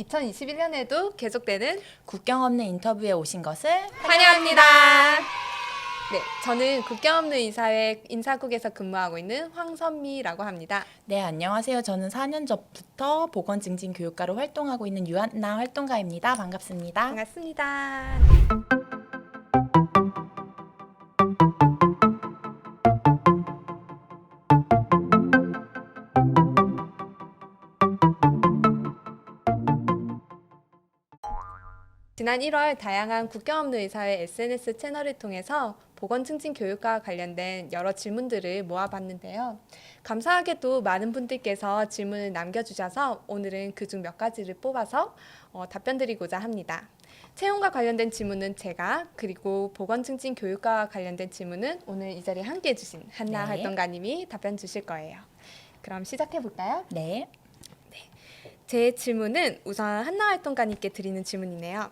2021년에도 계속되는 국경 없는 인터뷰에 오신 것을 환영합니다. 네, 저는 국경 없는 이사회 인사국에서 근무하고 있는 황선미라고 합니다. 네, 안녕하세요. 저는 4년 전부터 보건증진교육과로 활동하고 있는 유한나 활동가입니다. 반갑습니다. 반갑습니다. 지난 1월 다양한 국경 없는 의사회 SNS 채널을 통해서 보건증진 교육과 관련된 여러 질문들을 모아봤는데요. 감사하게도 많은 분들께서 질문을 남겨주셔서 오늘은 그중 몇 가지를 뽑아서 답변드리고자 합니다. 채용과 관련된 질문은 제가, 그리고 보건증진 교육과 관련된 질문은 오늘 이 자리에 함께 해주신 한나 네. 활동가님이 답변 주실 거예요. 그럼 시작해볼까요? 네. 제 질문은 우선 한나 활동가님께 드리는 질문이네요.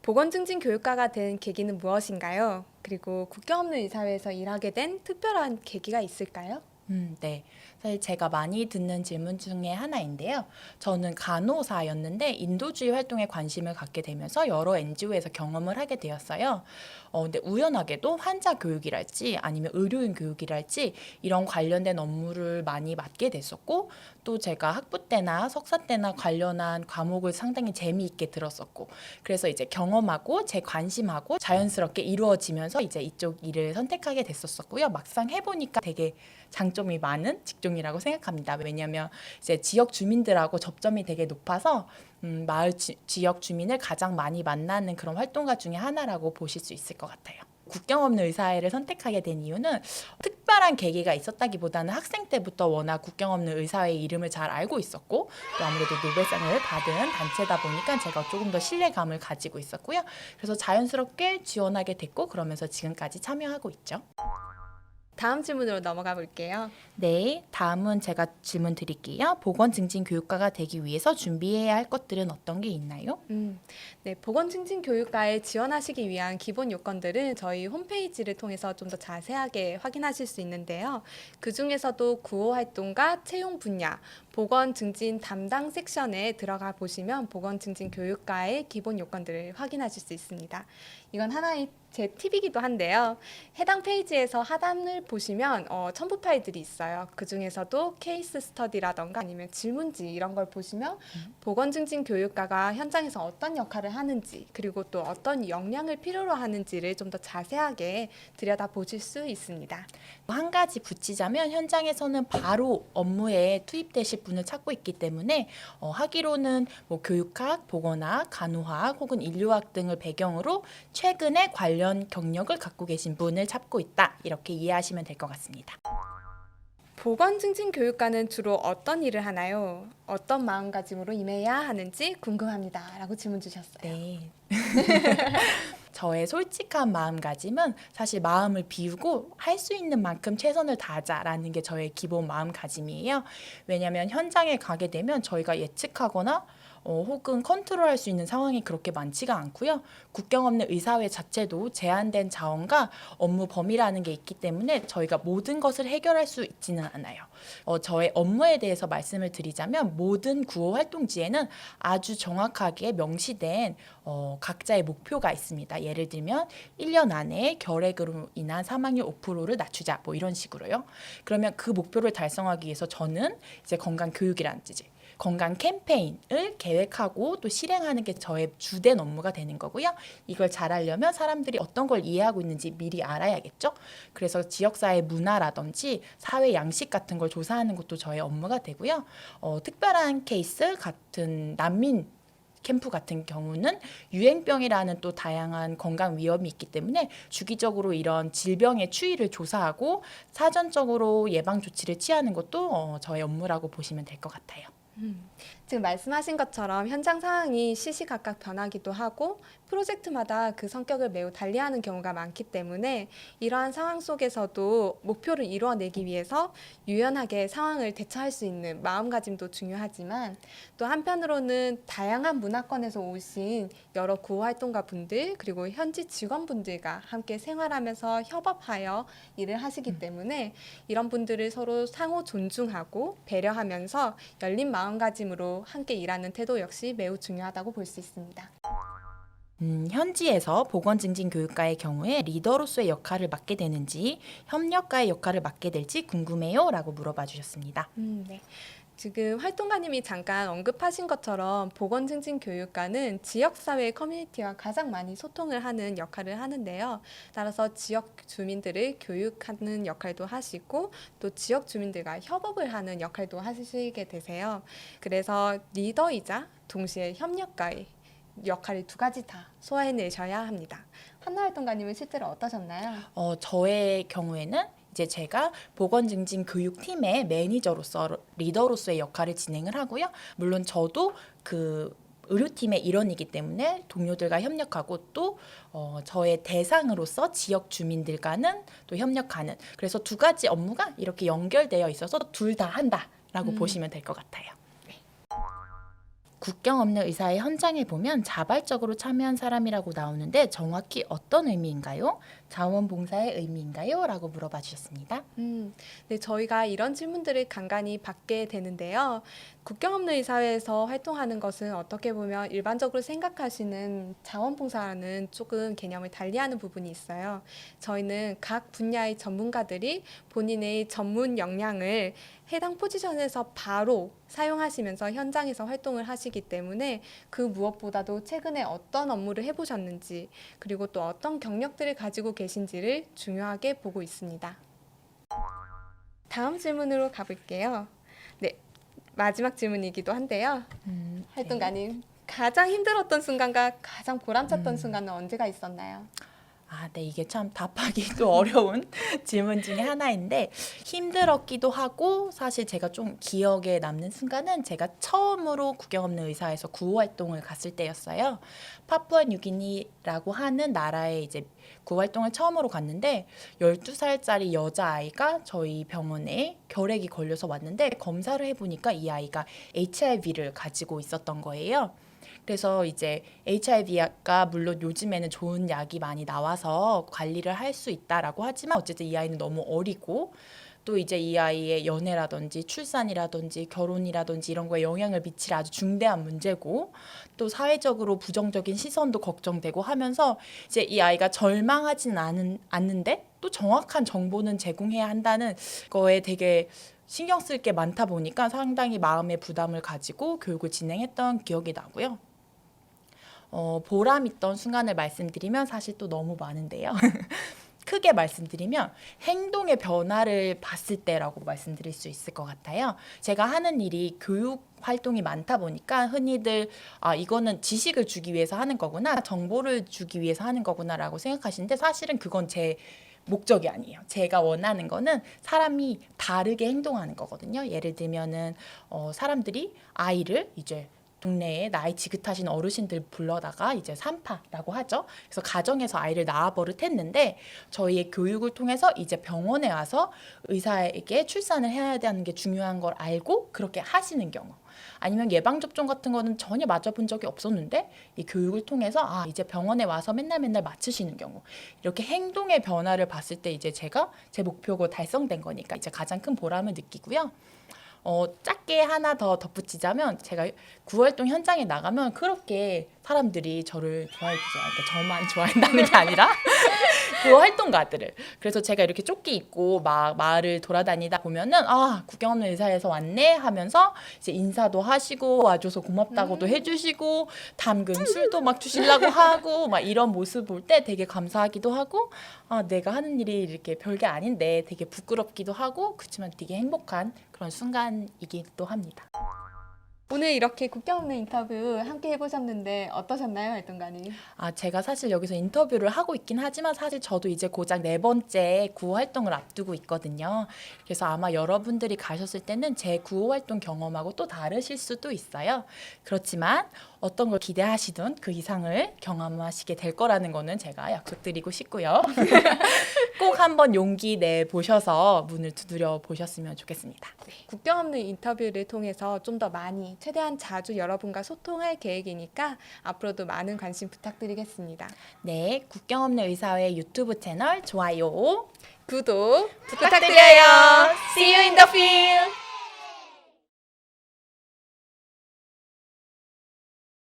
보건증진 교육과가 된 계기는 무엇인가요? 그리고 국경 없는 의사회에서 일하게 된 특별한 계기가 있을까요? 네. 사실 제가 많이 듣는 질문 중에 하나인데요. 저는 간호사였는데 인도주의 활동에 관심을 갖게 되면서 여러 NGO에서 경험을 하게 되었어요. 근데 우연하게도 환자 교육이랄지 아니면 의료인 교육이랄지 이런 관련된 업무를 많이 맡게 됐었고, 또 제가 학부 때나 석사 때나 관련한 과목을 상당히 재미있게 들었었고, 그래서 이제 경험하고 제 관심하고 자연스럽게 이루어지면서 이제 이쪽 일을 선택하게 됐었고요. 막상 해보니까 되게 장점이 많은 직종이라고 생각합니다. 왜냐하면 이제 지역 주민들하고 접점이 되게 높아서 마을 지역 주민을 가장 많이 만나는 그런 활동가 중에 하나라고 보실 수 있을 것 같아요. 국경 없는 의사회를 선택하게 된 이유는 특별한 계기가 있었다기보다는 학생 때부터 워낙 국경 없는 의사회의 이름을 잘 알고 있었고, 또 아무래도 노벨상을 받은 단체다 보니까 제가 조금 더 신뢰감을 가지고 있었고요. 그래서 자연스럽게 지원하게 됐고, 그러면서 지금까지 참여하고 있죠. 다음 질문으로 넘어가 볼게요. 네, 다음은 제가 질문 드릴게요. 보건증진교육과가 되기 위해서 준비해야 할 것들은 어떤 게 있나요? 네, 보건증진교육과에 지원하시기 위한 기본 요건들은 저희 홈페이지를 통해서 좀 더 자세하게 확인하실 수 있는데요. 그 중에서도 구호활동과 채용 분야, 보건증진 담당 섹션에 들어가 보시면 보건증진교육과의 기본 요건들을 확인하실 수 있습니다. 이건 하나의 제 팁이기도 한데요. 해당 페이지에서 하단을 보시면 첨부 파일들이 있어요. 그 중에서도 케이스 스터디라던가 아니면 질문지 이런 걸 보시면 보건증진교육과가 현장에서 어떤 역할을 하는지, 그리고 또 어떤 역량을 필요로 하는지를 좀 더 자세하게 들여다보실 수 있습니다. 한 가지 붙이자면 현장에서는 바로 업무에 투입되실 분을 찾고 있기 때문에 하기로는 뭐 교육학, 보건학, 간호학 혹은 인류학 등을 배경으로 최근에 관련 경력을 갖고 계신 분을 찾고 있다. 이렇게 이해하시면 될 것 같습니다. 보건증진교육과는 주로 어떤 일을 하나요? 어떤 마음가짐으로 임해야 하는지 궁금합니다. 라고 질문 주셨어요. 네. 저의 솔직한 마음가짐은 사실 마음을 비우고 할 수 있는 만큼 최선을 다하자라는 게 저의 기본 마음가짐이에요. 왜냐하면 현장에 가게 되면 저희가 예측하거나 혹은 컨트롤할 수 있는 상황이 그렇게 많지가 않고요. 국경 없는 의사회 자체도 제한된 자원과 업무 범위라는 게 있기 때문에 저희가 모든 것을 해결할 수 있지는 않아요. 저의 업무에 대해서 말씀을 드리자면 모든 구호 활동지에는 아주 정확하게 명시된 각자의 목표가 있습니다. 예를 들면 1년 안에 결핵으로 인한 사망률 5%를 낮추자 뭐 이런 식으로요. 그러면 그 목표를 달성하기 위해서 저는 이제 건강 교육이라든지 건강 캠페인을 계획하고 또 실행하는 게 저의 주된 업무가 되는 거고요. 이걸 잘하려면 사람들이 어떤 걸 이해하고 있는지 미리 알아야겠죠. 그래서 지역사회 문화라든지 사회 양식 같은 걸 조사하는 것도 저의 업무가 되고요. 특별한 케이스 같은 난민 캠프 같은 경우는 유행병이라는 또 다양한 건강 위험이 있기 때문에 주기적으로 이런 질병의 추이를 조사하고 사전적으로 예방 조치를 취하는 것도 저의 업무라고 보시면 될 것 같아요. 지금 말씀하신 것처럼 현장 상황이 시시각각 변하기도 하고 프로젝트마다 그 성격을 매우 달리하는 경우가 많기 때문에 이러한 상황 속에서도 목표를 이루어내기 위해서 유연하게 상황을 대처할 수 있는 마음가짐도 중요하지만, 또 한편으로는 다양한 문화권에서 오신 여러 구호활동가 분들 그리고 현지 직원분들과 함께 생활하면서 협업하여 일을 하시기 때문에 이런 분들을 서로 상호 존중하고 배려하면서 열린 마음가짐으로 또 함께 일하는 태도 역시 매우 중요하다고 볼 수 있습니다. 현지에서 보건증진교육과의 경우에 리더로서의 역할을 맡게 되는지 협력가의 역할을 맡게 될지 궁금해요 라고 물어봐 주셨습니다. 네. 지금 활동가님이 잠깐 언급하신 것처럼 보건증진교육과는 지역사회 커뮤니티와 가장 많이 소통을 하는 역할을 하는데요. 따라서 지역 주민들을 교육하는 역할도 하시고 또 지역 주민들과 협업을 하는 역할도 하시게 되세요. 그래서 리더이자 동시에 협력가의 역할을 두 가지 다 소화해내셔야 합니다. 한나 활동가님은 실제로 어떠셨나요? 저의 경우에는 이제 제가 보건증진교육팀의 매니저로서 리더로서의 역할을 진행을 하고요. 물론 저도 그 의료팀의 일원이기 때문에 동료들과 협력하고 또 저의 대상으로서 지역 주민들과는 또 협력하는, 그래서 두 가지 업무가 이렇게 연결되어 있어서 둘 다 한다라고 보시면 될 것 같아요. 국경 없는 의사의 현장에 보면 자발적으로 참여한 사람이라고 나오는데 정확히 어떤 의미인가요? 자원봉사의 의미인가요? 라고 물어봐 주셨습니다. 네, 저희가 이런 질문들을 간간히 받게 되는데요. 국경 없는 의사회에서 활동하는 것은 어떻게 보면 일반적으로 생각하시는 자원봉사와는 조금 개념을 달리하는 부분이 있어요. 저희는 각 분야의 전문가들이 본인의 전문 역량을 해당 포지션에서 바로 사용하시면서 현장에서 활동을 하시기 때문에 그 무엇보다도 최근에 어떤 업무를 해보셨는지 그리고 또 어떤 경력들을 가지고 계신지를 중요하게 보고 있습니다. 다음 질문으로 가볼게요. 네, 마지막 질문이기도 한데요. 활동가님, 가장 힘들었던 순간과 가장 보람찼던 순간은 언제가 있었나요? 네, 이게 참 답하기도 어려운 질문 중에 하나인데 힘들었기도 하고 사실 제가 좀 기억에 남는 순간은 제가 처음으로 국경 없는 의사에서 구호 활동을 갔을 때였어요. 파푸아뉴기니라고 하는 나라에 이제 구호 활동을 처음으로 갔는데 12살짜리 여자아이가 저희 병원에 결핵이 걸려서 왔는데 검사를 해보니까 이 아이가 HIV를 가지고 있었던 거예요. 그래서 이제 HIV가 물론 요즘에는 좋은 약이 많이 나와서 관리를 할 수 있다라고 하지만 어쨌든 이 아이는 너무 어리고 또 이제 이 아이의 연애라든지 출산이라든지 결혼이라든지 이런 거에 영향을 미칠 아주 중대한 문제고 또 사회적으로 부정적인 시선도 걱정되고 하면서 이제 이 아이가 절망하지는 않는데 또 정확한 정보는 제공해야 한다는 거에 되게 신경 쓸 게 많다 보니까 상당히 마음의 부담을 가지고 교육을 진행했던 기억이 나고요. 보람 있던 순간을 말씀드리면 사실 또 너무 많은데요. 크게 말씀드리면 행동의 변화를 봤을 때라고 말씀드릴 수 있을 것 같아요. 제가 하는 일이 교육 활동이 많다 보니까 흔히들 이거는 지식을 주기 위해서 하는 거구나, 정보를 주기 위해서 하는 거구나라고 생각하시는데 사실은 그건 제 목적이 아니에요. 제가 원하는 거는 사람이 다르게 행동하는 거거든요. 예를 들면은 사람들이 아이를 이제 동네에 나이 지긋하신 어르신들 불러다가 이제 산파라고 하죠. 그래서 가정에서 아이를 낳아 버릇했는데 저희의 교육을 통해서 이제 병원에 와서 의사에게 출산을 해야 되는 게 중요한 걸 알고 그렇게 하시는 경우, 아니면 예방접종 같은 거는 전혀 맞아본 적이 없었는데 이 교육을 통해서 이제 병원에 와서 맨날 맞추시는 경우, 이렇게 행동의 변화를 봤을 때 이제 제가 제 목표가 달성된 거니까 이제 가장 큰 보람을 느끼고요. 짧게 하나 더 덧붙이자면 제가 구활동 현장에 나가면 그렇게 사람들이 저를 좋아해주죠. 그러니까 저만 좋아한다는 게 아니라 그 활동가들을. 그래서 제가 이렇게 조끼 입고 막 마을을 돌아다니다 보면은 국경 없는 의사에서 왔네 하면서 이제 인사도 하시고 와줘서 고맙다고도 해주시고 담근 술도 막 주시려고 하고 막 이런 모습 볼 때 되게 감사하기도 하고 내가 하는 일이 이렇게 별게 아닌데 되게 부끄럽기도 하고 그렇지만 되게 행복한 그런 순간이기도 합니다. 오늘 이렇게 국경 없는 인터뷰 함께 해보셨는데 어떠셨나요, 활동가님? 제가 사실 여기서 인터뷰를 하고 있긴 하지만 사실 저도 이제 고작 4번째 구호 활동을 앞두고 있거든요. 그래서 아마 여러분들이 가셨을 때는 제 구호 활동 경험하고 또 다르실 수도 있어요. 그렇지만 어떤 걸 기대하시든 그 이상을 경험하시게 될 거라는 거는 제가 약속드리고 싶고요. 꼭 한번 용기 내보셔서 문을 두드려 보셨으면 좋겠습니다. 국경 없는 인터뷰를 통해서 좀 더 많이 최대한 자주 여러분과 소통할 계획이니까 앞으로도 많은 관심 부탁드리겠습니다. 네, 국경 없는 의사회 유튜브 채널 좋아요, 구독 부탁드려요. See you in the field.